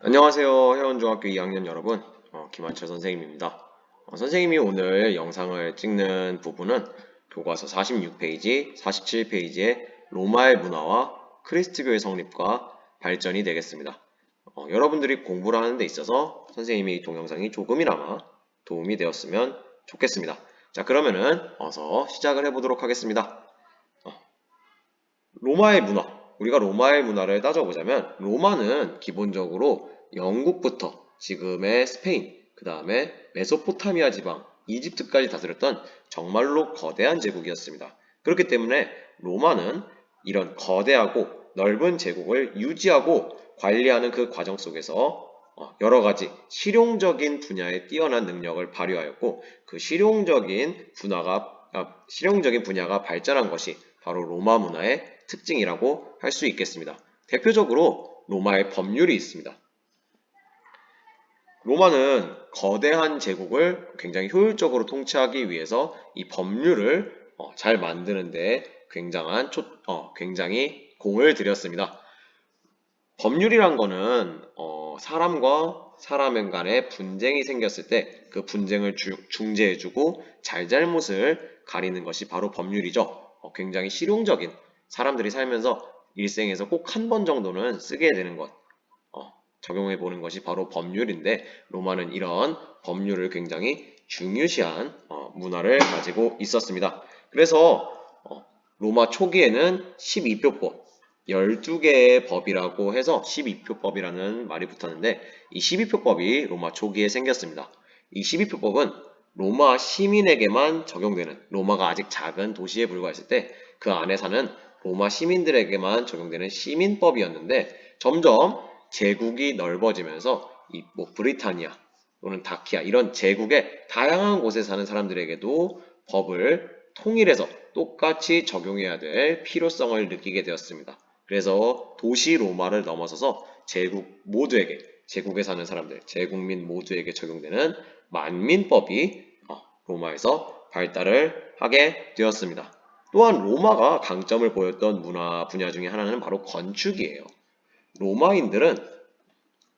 안녕하세요. 회원중학교 2학년 여러분. 김한철 선생님입니다. 선생님이 오늘 영상을 찍는 부분은 교과서 46페이지, 47페이지의 로마의 문화와 크리스트교의 성립과 발전이 되겠습니다. 여러분들이 공부를 하는 데 있어서 선생님이 이 동영상이 조금이나마 도움이 되었으면 좋겠습니다. 자, 그러면은 어서 시작을 해보도록 하겠습니다. 로마의 문화. 우리가 로마의 문화를 따져보자면 로마는 기본적으로 영국부터 지금의 스페인, 그 다음에 메소포타미아 지방, 이집트까지 다스렸던 정말로 거대한 제국이었습니다. 그렇기 때문에 로마는 이런 거대하고 넓은 제국을 유지하고 관리하는 그 과정 속에서 여러 가지 실용적인 분야에 뛰어난 능력을 발휘하였고 그 실용적인 분야가 발전한 것이 바로 로마 문화의 특징이라고 할 수 있겠습니다. 대표적으로 로마의 법률이 있습니다. 로마는 거대한 제국을 굉장히 효율적으로 통치하기 위해서 이 법률을 잘 만드는 데 굉장히 공을 들였습니다. 법률이란 거는 사람과 사람 간의 분쟁이 생겼을 때 그 분쟁을 중재해주고 잘잘못을 가리는 것이 바로 법률이죠. 굉장히 실용적인 사람들이 살면서 일생에서 꼭 한 번 정도는 쓰게 되는 것, 적용해 보는 것이 바로 법률인데 로마는 이런 법률을 굉장히 중요시한 문화를 가지고 있었습니다. 그래서 로마 초기에는 12표법, 12개의 법이라고 해서 12표법이라는 말이 붙었는데 이 12표법이 로마 초기에 생겼습니다. 이 12표법은 로마 시민에게만 적용되는 로마가 아직 작은 도시에 불과했을 때 그 안에 사는 로마 시민들에게만 적용되는 시민법이었는데 점점 제국이 넓어지면서 브리타니아 또는 다키아 이런 제국의 다양한 곳에 사는 사람들에게도 법을 통일해서 똑같이 적용해야 될 필요성을 느끼게 되었습니다. 그래서 도시 로마를 넘어서서 제국에 사는 사람들, 제국민 모두에게 적용되는 만민법이 로마에서 발달을 하게 되었습니다. 또한 로마가 강점을 보였던 문화 분야 중에 하나는 바로 건축이에요. 로마인들은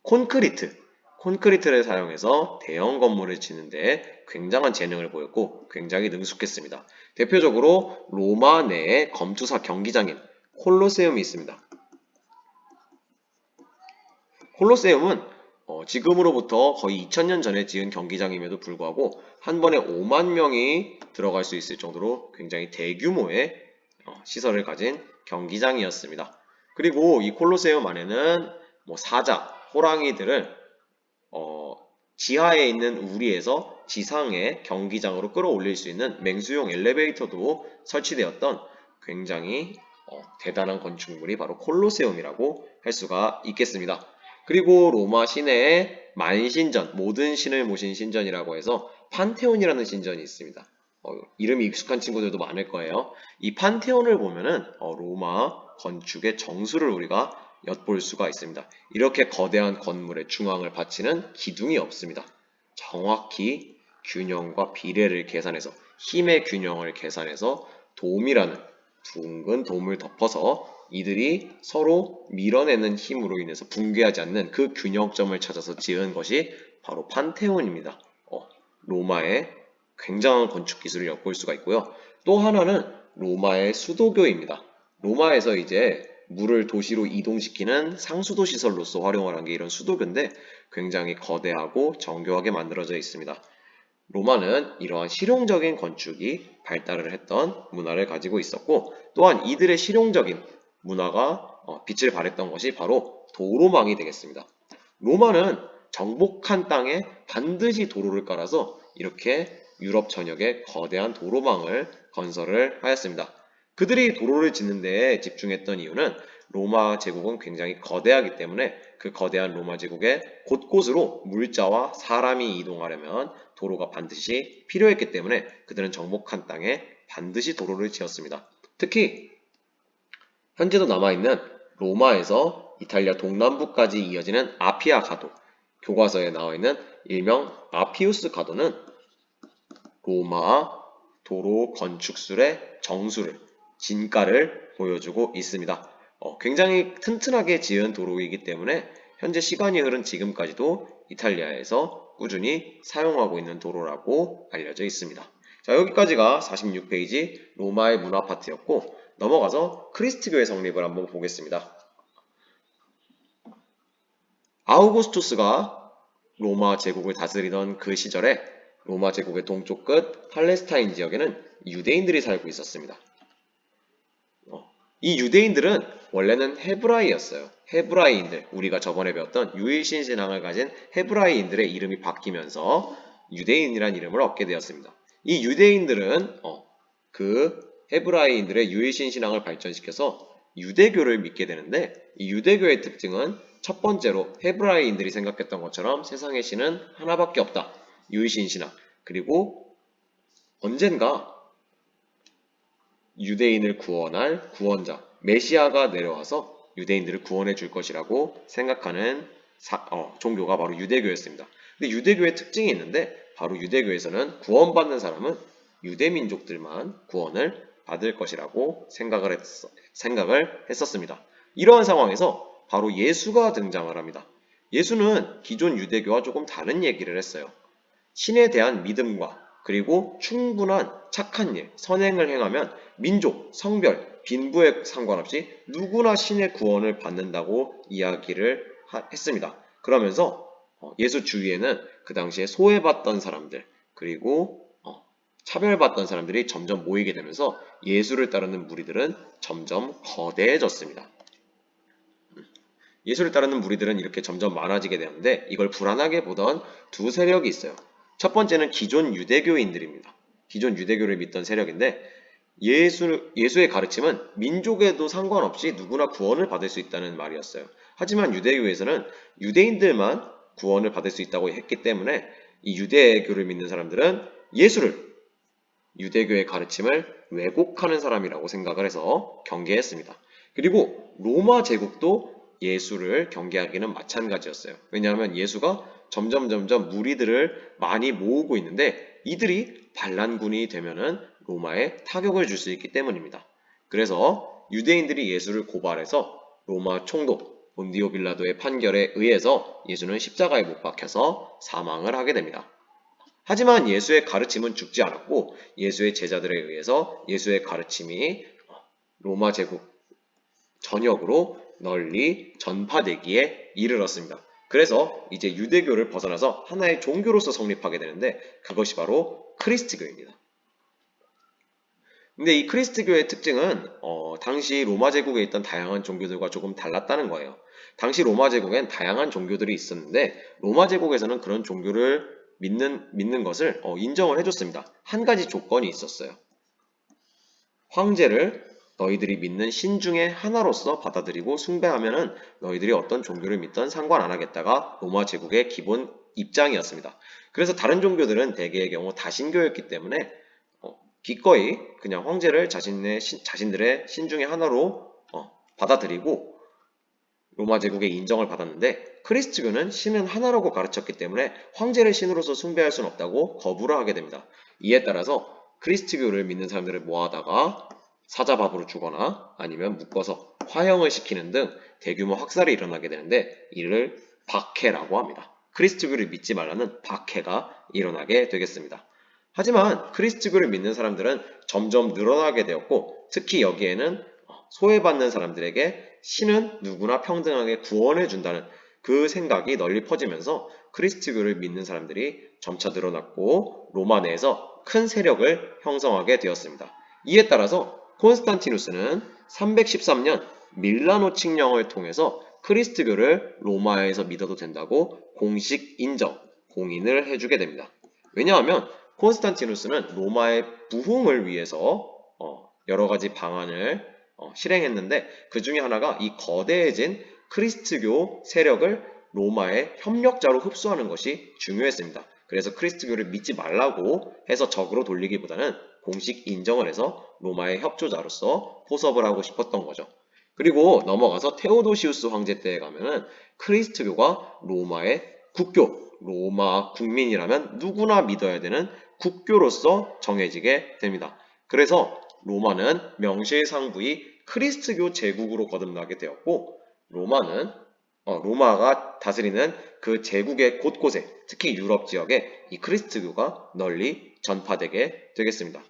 콘크리트를 사용해서 대형 건물을 짓는데 굉장한 재능을 보였고 굉장히 능숙했습니다. 대표적으로 로마 내에 검투사 경기장인 콜로세움이 있습니다. 콜로세움은 지금으로부터 거의 2000년 전에 지은 경기장임에도 불구하고 한 번에 5만 명이 들어갈 수 있을 정도로 굉장히 대규모의 시설을 가진 경기장이었습니다. 그리고 이 콜로세움 안에는 사자, 호랑이들을 지하에 있는 우리에서 지상의 경기장으로 끌어올릴 수 있는 맹수용 엘리베이터도 설치되었던 굉장히 대단한 건축물이 바로 콜로세움이라고 할 수가 있겠습니다. 그리고 로마 시내에 만신전, 모든 신을 모신 신전이라고 해서 판테온이라는 신전이 있습니다. 이름이 익숙한 친구들도 많을 거예요. 이 판테온을 보면은 로마 건축의 정수를 우리가 엿볼 수가 있습니다. 이렇게 거대한 건물의 중앙을 바치는 기둥이 없습니다. 정확히 균형과 비례를 계산해서 힘의 균형을 계산해서 돔이라는 둥근 돔을 덮어서 이들이 서로 밀어내는 힘으로 인해서 붕괴하지 않는 그 균형점을 찾아서 지은 것이 바로 판테온입니다. 로마의 굉장한 건축 기술을 엿볼 수가 있고요. 또 하나는 로마의 수도교입니다. 로마에서 이제 물을 도시로 이동시키는 상수도 시설로서 활용을 한 게 이런 수도교인데 굉장히 거대하고 정교하게 만들어져 있습니다. 로마는 이러한 실용적인 건축이 발달을 했던 문화를 가지고 있었고 또한 이들의 실용적인 문화가 빛을 발했던 것이 바로 도로망이 되겠습니다. 로마는 정복한 땅에 반드시 도로를 깔아서 이렇게 유럽 전역에 거대한 도로망을 건설을 하였습니다. 그들이 도로를 짓는 데에 집중했던 이유는 로마 제국은 굉장히 거대하기 때문에 그 거대한 로마 제국의 곳곳으로 물자와 사람이 이동하려면 도로가 반드시 필요했기 때문에 그들은 정복한 땅에 반드시 도로를 지었습니다. 특히 현재도 남아있는 로마에서 이탈리아 동남부까지 이어지는 아피아 가도, 교과서에 나와있는 일명 아피우스 가도는 로마 도로 건축술의 정수를, 진가를 보여주고 있습니다. 굉장히 튼튼하게 지은 도로이기 때문에 현재 시간이 흐른 지금까지도 이탈리아에서 꾸준히 사용하고 있는 도로라고 알려져 있습니다. 자, 여기까지가 46페이지 로마의 문화 파트였고, 넘어가서 크리스트교의 성립을 한번 보겠습니다. 아우구스투스가 로마 제국을 다스리던 그 시절에 로마 제국의 동쪽 끝 팔레스타인 지역에는 유대인들이 살고 있었습니다. 이 유대인들은 원래는 헤브라이였어요. 헤브라이인들, 우리가 저번에 배웠던 유일신 신앙을 가진 헤브라이인들의 이름이 바뀌면서 유대인이란 이름을 얻게 되었습니다. 이 유대인들은 그 헤브라이인들의 유일신 신앙을 발전시켜서 유대교를 믿게 되는데, 이 유대교의 특징은 첫 번째로 헤브라이인들이 생각했던 것처럼 세상의 신은 하나밖에 없다. 유일신 신앙. 그리고 언젠가 유대인을 구원할 구원자, 메시아가 내려와서 유대인들을 구원해 줄 것이라고 생각하는 종교가 바로 유대교였습니다. 근데 유대교의 특징이 있는데, 바로 유대교에서는 구원받는 사람은 유대민족들만 구원을 받을 것이라고 생각을 했었습니다. 이러한 상황에서 바로 예수가 등장을 합니다. 예수는 기존 유대교와 조금 다른 얘기를 했어요. 신에 대한 믿음과 그리고 충분한 착한 일, 선행을 행하면 민족, 성별, 빈부에 상관없이 누구나 신의 구원을 받는다고 이야기를 했습니다. 그러면서 예수 주위에는 그 당시에 소외받던 사람들, 그리고 차별받던 사람들이 점점 모이게 되면서 예수를 따르는 무리들은 점점 거대해졌습니다. 예수를 따르는 무리들은 이렇게 점점 많아지게 되는데, 이걸 불안하게 보던 두 세력이 있어요. 첫 번째는 기존 유대교인들입니다. 기존 유대교를 믿던 세력인데, 예수의 가르침은 민족에도 상관없이 누구나 구원을 받을 수 있다는 말이었어요. 하지만 유대교에서는 유대인들만 구원을 받을 수 있다고 했기 때문에 이 유대교를 믿는 사람들은 예수를, 유대교의 가르침을 왜곡하는 사람이라고 생각을 해서 경계했습니다. 그리고 로마 제국도 예수를 경계하기는 마찬가지였어요. 왜냐하면 예수가 점점 무리들을 많이 모으고 있는데, 이들이 반란군이 되면은 로마에 타격을 줄 수 있기 때문입니다. 그래서 유대인들이 예수를 고발해서 로마 총독 본디오 빌라도의 판결에 의해서 예수는 십자가에 못 박혀서 사망을 하게 됩니다. 하지만 예수의 가르침은 죽지 않았고, 예수의 제자들에 의해서 예수의 가르침이 로마 제국 전역으로 널리 전파되기에 이르렀습니다. 그래서 이제 유대교를 벗어나서 하나의 종교로서 성립하게 되는데, 그것이 바로 크리스트교입니다. 근데 이 크리스트교의 특징은 당시 로마 제국에 있던 다양한 종교들과 조금 달랐다는 거예요. 당시 로마 제국엔 다양한 종교들이 있었는데, 로마 제국에서는 그런 종교를 믿는 것을 인정을 해줬습니다. 한 가지 조건이 있었어요. 황제를 너희들이 믿는 신 중에 하나로서 받아들이고 숭배하면은 너희들이 어떤 종교를 믿든 상관 안 하겠다가 로마 제국의 기본 입장이었습니다. 그래서 다른 종교들은 대개의 경우 다신교였기 때문에 기꺼이 그냥 황제를 자신들의 신 중에 하나로 받아들이고 로마 제국의 인정을 받았는데, 크리스트교는 신은 하나라고 가르쳤기 때문에 황제를 신으로서 숭배할 수는 없다고 거부를 하게 됩니다. 이에 따라서 크리스트교를 믿는 사람들을 모아다가 사자밥으로 주거나 아니면 묶어서 화형을 시키는 등 대규모 학살이 일어나게 되는데, 이를 박해라고 합니다. 크리스트교를 믿지 말라는 박해가 일어나게 되겠습니다. 하지만 크리스트교를 믿는 사람들은 점점 늘어나게 되었고, 특히 여기에는 소외받는 사람들에게 신은 누구나 평등하게 구원해 준다는 그 생각이 널리 퍼지면서 크리스트교를 믿는 사람들이 점차 늘어났고, 로마 내에서 큰 세력을 형성하게 되었습니다. 이에 따라서 콘스탄티누스는 313년 밀라노 칙령을 통해서 크리스트교를 로마에서 믿어도 된다고 공식 인정, 공인을 해주게 됩니다. 왜냐하면 콘스탄티누스는 로마의 부흥을 위해서 여러 가지 방안을 실행했는데, 그 중에 하나가 이 거대해진 크리스트교 세력을 로마의 협력자로 흡수하는 것이 중요했습니다. 그래서 크리스트교를 믿지 말라고 해서 적으로 돌리기보다는 공식 인정을 해서 로마의 협조자로서 포섭을 하고 싶었던 거죠. 그리고 넘어가서 테오도시우스 황제 때에 가면은 크리스트교가 로마의 국교, 로마 국민이라면 누구나 믿어야 되는 국교로서 정해지게 됩니다. 그래서 로마는 명실상부히 크리스트교 제국으로 거듭나게 되었고, 로마는 로마가 다스리는 그 제국의 곳곳에, 특히 유럽 지역에 이 크리스트교가 널리 전파되게 되겠습니다.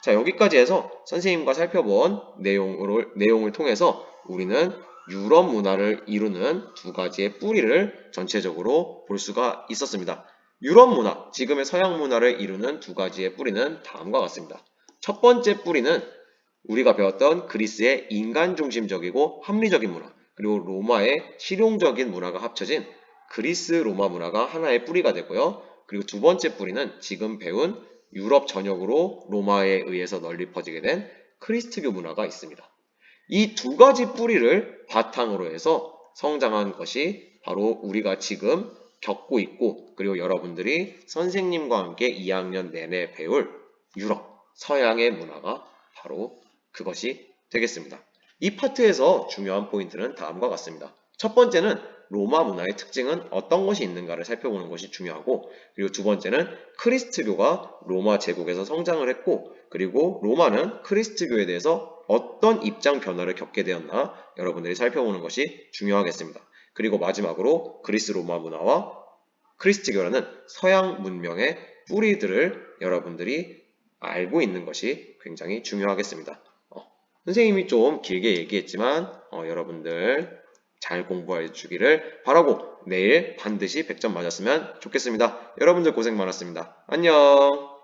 자, 여기까지 해서 선생님과 살펴본 내용을 통해서 우리는 유럽 문화를 이루는 두 가지의 뿌리를 전체적으로 볼 수가 있었습니다. 유럽 문화, 지금의 서양 문화를 이루는 두 가지의 뿌리는 다음과 같습니다. 첫 번째 뿌리는 우리가 배웠던 그리스의 인간 중심적이고 합리적인 문화, 그리고 로마의 실용적인 문화가 합쳐진 그리스 로마 문화가 하나의 뿌리가 되고요. 그리고 두 번째 뿌리는 지금 배운 유럽 전역으로 로마에 의해서 널리 퍼지게 된 크리스트교 문화가 있습니다. 이 두 가지 뿌리를 바탕으로 해서 성장한 것이 바로 우리가 지금 겪고 있고, 그리고 여러분들이 선생님과 함께 2학년 내내 배울 유럽, 서양의 문화가 바로 그것이 되겠습니다. 이 파트에서 중요한 포인트는 다음과 같습니다. 첫 번째는 로마 문화의 특징은 어떤 것이 있는가를 살펴보는 것이 중요하고, 그리고 두 번째는 크리스트교가 로마 제국에서 성장을 했고, 그리고 로마는 크리스트교에 대해서 어떤 입장 변화를 겪게 되었나 여러분들이 살펴보는 것이 중요하겠습니다. 그리고 마지막으로 그리스 로마 문화와 크리스트교라는 서양 문명의 뿌리들을 여러분들이 알고 있는 것이 굉장히 중요하겠습니다. 선생님이 좀 길게 얘기했지만 여러분들 잘 공부해 주기를 바라고 내일 반드시 100점 맞았으면 좋겠습니다. 여러분들 고생 많았습니다. 안녕.